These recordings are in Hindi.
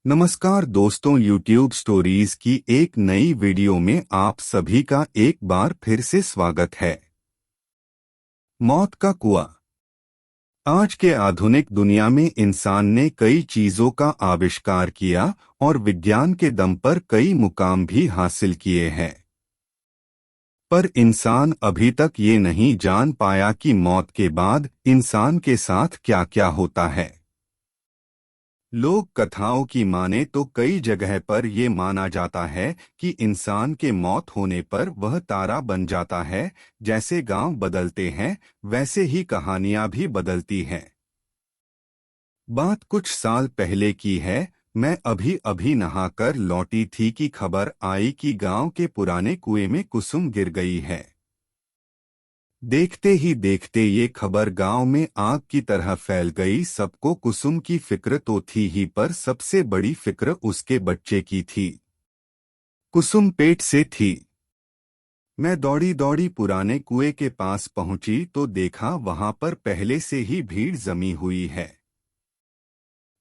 नमस्कार दोस्तों, YouTube स्टोरीज की एक नई वीडियो में आप सभी का एक बार फिर से स्वागत है। मौत का कुआं। आज के आधुनिक दुनिया में इंसान ने कई चीजों का आविष्कार किया और विज्ञान के दम पर कई मुकाम भी हासिल किए हैं, पर इंसान अभी तक ये नहीं जान पाया कि मौत के बाद इंसान के साथ क्या क्या होता है। लोक कथाओं की माने तो कई जगह पर ये माना जाता है कि इंसान के मौत होने पर वह तारा बन जाता है। जैसे गांव बदलते हैं वैसे ही कहानियां भी बदलती हैं। बात कुछ साल पहले की है। मैं अभी अभी नहाकर लौटी थी कि खबर आई कि गांव के पुराने कुएं में कुसुम गिर गई है। देखते ही देखते ये खबर गांव में आग की तरह फैल गई। सबको कुसुम की फिक्र तो थी ही, पर सबसे बड़ी फिक्र उसके बच्चे की थी। कुसुम पेट से थी। मैं दौड़ी दौड़ी पुराने कुएं के पास पहुंची तो देखा वहां पर पहले से ही भीड़ जमी हुई है।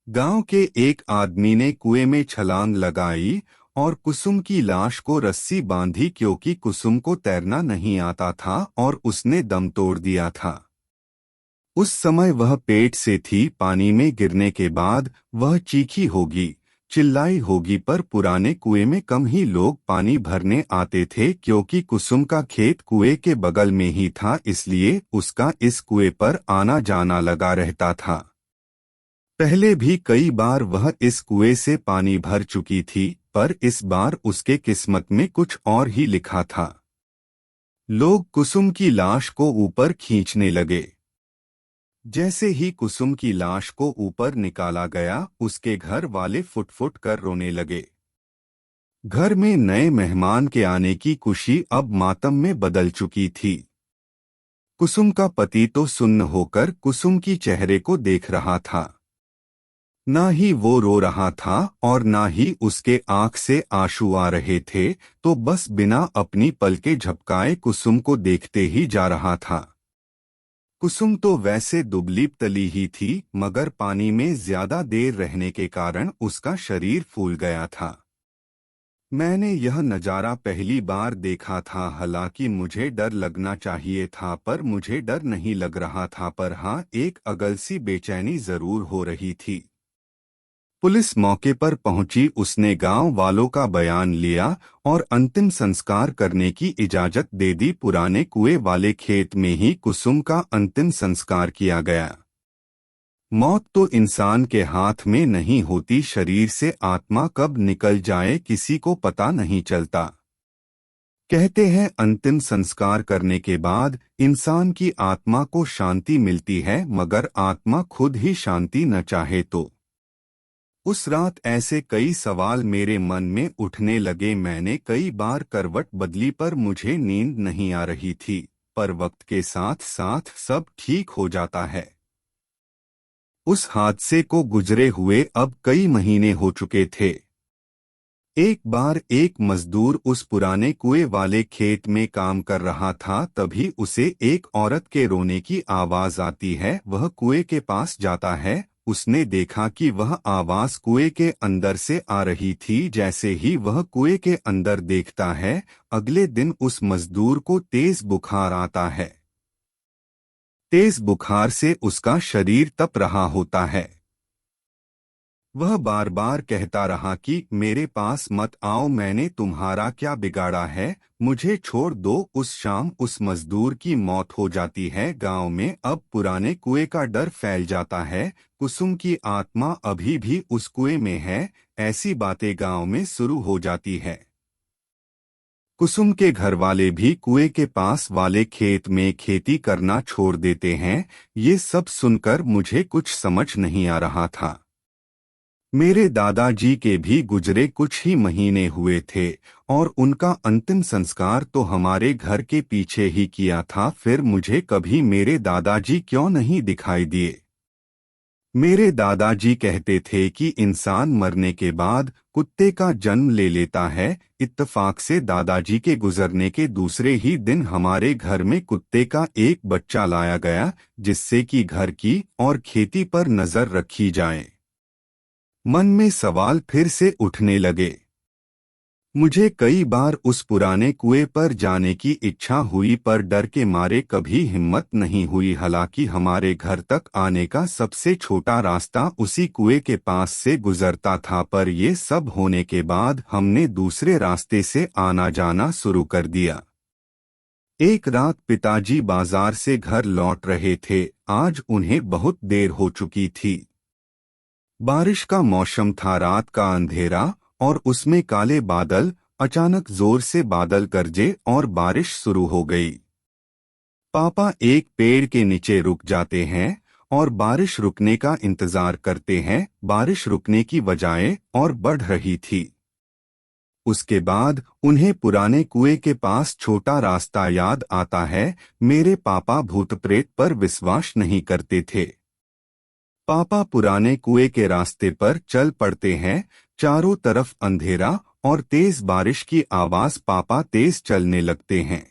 गांव के एक आदमी ने कुएं में छलांग लगाई और कुसुम की लाश को रस्सी बांधी, क्योंकि कुसुम को तैरना नहीं आता था और उसने दम तोड़ दिया था। उस समय वह पेट से थी। पानी में गिरने के बाद वह चीखी होगी, चिल्लाई होगी, पर पुराने कुएं में कम ही लोग पानी भरने आते थे, क्योंकि कुसुम का खेत कुएं के बगल में ही था, इसलिए उसका इस कुएं पर आना जाना लगा रहता था। पहले भी कई बार वह इस कुएं से पानी भर चुकी थी, पर इस बार उसके किस्मत में कुछ और ही लिखा था। लोग कुसुम की लाश को ऊपर खींचने लगे। जैसे ही कुसुम की लाश को ऊपर निकाला गया, उसके घर वाले फुट फुट कर रोने लगे। घर में नए मेहमान के आने की खुशी अब मातम में बदल चुकी थी। कुसुम का पति तो सुन्न होकर कुसुम की चेहरे को देख रहा था। ना ही वो रो रहा था और ना ही उसके आंख से आंसू आ रहे थे, तो बस बिना अपनी पलकें झपकाए कुसुम को देखते ही जा रहा था। कुसुम तो वैसे दुबली पतली ही थी, मगर पानी में ज्यादा देर रहने के कारण उसका शरीर फूल गया था। मैंने यह नज़ारा पहली बार देखा था। हालांकि मुझे डर लगना चाहिए था, पर मुझे डर नहीं लग रहा था, पर हाँ, एक अगल-सी बेचैनी जरूर हो रही थी। पुलिस मौके पर पहुंची। उसने गांव वालों का बयान लिया और अंतिम संस्कार करने की इजाजत दे दी। पुराने कुएं वाले खेत में ही कुसुम का अंतिम संस्कार किया गया। मौत तो इंसान के हाथ में नहीं होती। शरीर से आत्मा कब निकल जाए किसी को पता नहीं चलता। कहते हैं अंतिम संस्कार करने के बाद इंसान की आत्मा को शांति मिलती है, मगर आत्मा खुद ही शांति न चाहे तो। उस रात ऐसे कई सवाल मेरे मन में उठने लगे। मैंने कई बार करवट बदली, पर मुझे नींद नहीं आ रही थी। पर वक्त के साथ साथ सब ठीक हो जाता है। उस हादसे को गुजरे हुए अब कई महीने हो चुके थे। एक बार एक मजदूर उस पुराने कुएं वाले खेत में काम कर रहा था, तभी उसे एक औरत के रोने की आवाज आती है। वह कुएं के पास जाता है। उसने देखा कि वह आवाज कुएं के अंदर से आ रही थी। जैसे ही वह कुएं के अंदर देखता है, अगले दिन उस मजदूर को तेज बुखार आता है। तेज बुखार से उसका शरीर तप रहा होता है। वह बार बार कहता रहा कि मेरे पास मत आओ, मैंने तुम्हारा क्या बिगाड़ा है, मुझे छोड़ दो। उस शाम उस मजदूर की मौत हो जाती है। गांव में अब पुराने कुएं का डर फैल जाता है। कुसुम की आत्मा अभी भी उस कुएं में है, ऐसी बातें गांव में शुरू हो जाती है। कुसुम के घर वाले भी कुएं के पास वाले खेत में खेती करना छोड़ देते हैं। ये सब सुनकर मुझे कुछ समझ नहीं आ रहा था। मेरे दादाजी के भी गुजरे कुछ ही महीने हुए थे और उनका अंतिम संस्कार तो हमारे घर के पीछे ही किया था। फिर मुझे कभी मेरे दादाजी क्यों नहीं दिखाई दिए। मेरे दादाजी कहते थे कि इंसान मरने के बाद कुत्ते का जन्म ले लेता है। इत्तेफाक से दादाजी के गुजरने के दूसरे ही दिन हमारे घर में कुत्ते का एक बच्चा लाया गया, जिससे कि घर की और खेती पर नजर रखी जाए। मन में सवाल फिर से उठने लगे। मुझे कई बार उस पुराने कुएं पर जाने की इच्छा हुई, पर डर के मारे कभी हिम्मत नहीं हुई। हालांकि हमारे घर तक आने का सबसे छोटा रास्ता उसी कुएं के पास से गुजरता था, पर ये सब होने के बाद हमने दूसरे रास्ते से आना जाना शुरू कर दिया। एक रात पिताजी बाजार से घर लौट रहे थे। आज उन्हें बहुत देर हो चुकी थी। बारिश का मौसम था, रात का अंधेरा और उसमें काले बादल। अचानक जोर से बादल गरजे और बारिश शुरू हो गई। पापा एक पेड़ के नीचे रुक जाते हैं और बारिश रुकने का इंतजार करते हैं। बारिश रुकने की बजाय और बढ़ रही थी। उसके बाद उन्हें पुराने कुएं के पास छोटा रास्ता याद आता है। मेरे पापा भूत प्रेत पर विश्वास नहीं करते थे। पापा पुराने कुएं के रास्ते पर चल पड़ते हैं। चारों तरफ अंधेरा और तेज बारिश की आवाज। पापा तेज चलने लगते हैं।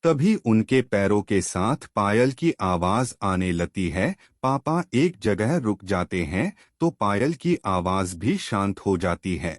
तभी उनके पैरों के साथ पायल की आवाज आने लगती है। पापा एक जगह रुक जाते हैं तो पायल की आवाज भी शांत हो जाती है।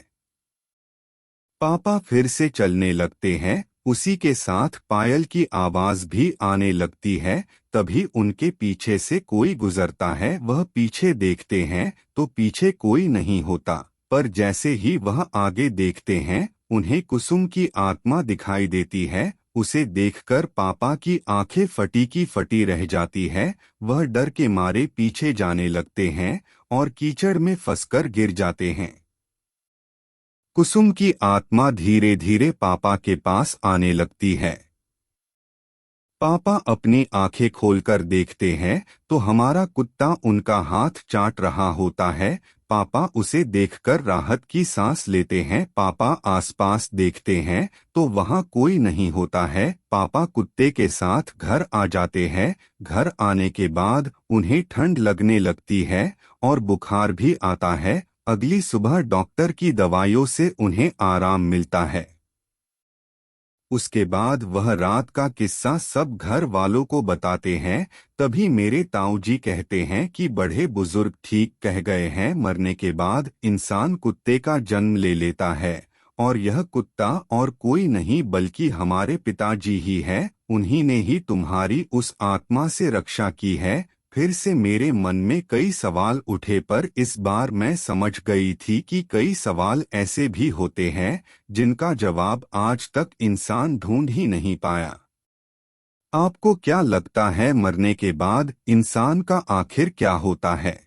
पापा फिर से चलने लगते हैं। उसी के साथ पायल की आवाज भी आने लगती है। तभी उनके पीछे से कोई गुजरता है। वह पीछे देखते हैं तो पीछे कोई नहीं होता, पर जैसे ही वह आगे देखते हैं उन्हें कुसुम की आत्मा दिखाई देती है। उसे देखकर पापा की आंखें फटी की फटी रह जाती है। वह डर के मारे पीछे जाने लगते हैं और कीचड़ में फंसकर गिर जाते हैं। कुसुम की आत्मा धीरे धीरे पापा के पास आने लगती है। पापा अपनी आंखें खोलकर देखते हैं तो हमारा कुत्ता उनका हाथ चाट रहा होता है। पापा उसे देखकर राहत की सांस लेते हैं। पापा आसपास देखते हैं तो वहां कोई नहीं होता है। पापा कुत्ते के साथ घर आ जाते हैं। घर आने के बाद उन्हें ठंड लगने लगती है और बुखार भी आता है। अगली सुबह डॉक्टर की दवाइयों से उन्हें आराम मिलता है। उसके बाद वह रात का किस्सा सब घर वालों को बताते हैं। तभी मेरे ताऊजी कहते हैं कि बड़े बुजुर्ग ठीक कह गए हैं। मरने के बाद इंसान कुत्ते का जन्म ले लेता है और यह कुत्ता और कोई नहीं बल्कि हमारे पिताजी ही है। उन्हीं ने ही तुम्हारी उस आत्मा से रक्षा की है। फिर से मेरे मन में कई सवाल उठे, पर इस बार मैं समझ गई थी कि कई सवाल ऐसे भी होते हैं जिनका जवाब आज तक इंसान ढूंढ ही नहीं पाया। आपको क्या लगता है, मरने के बाद इंसान का आखिर क्या होता है?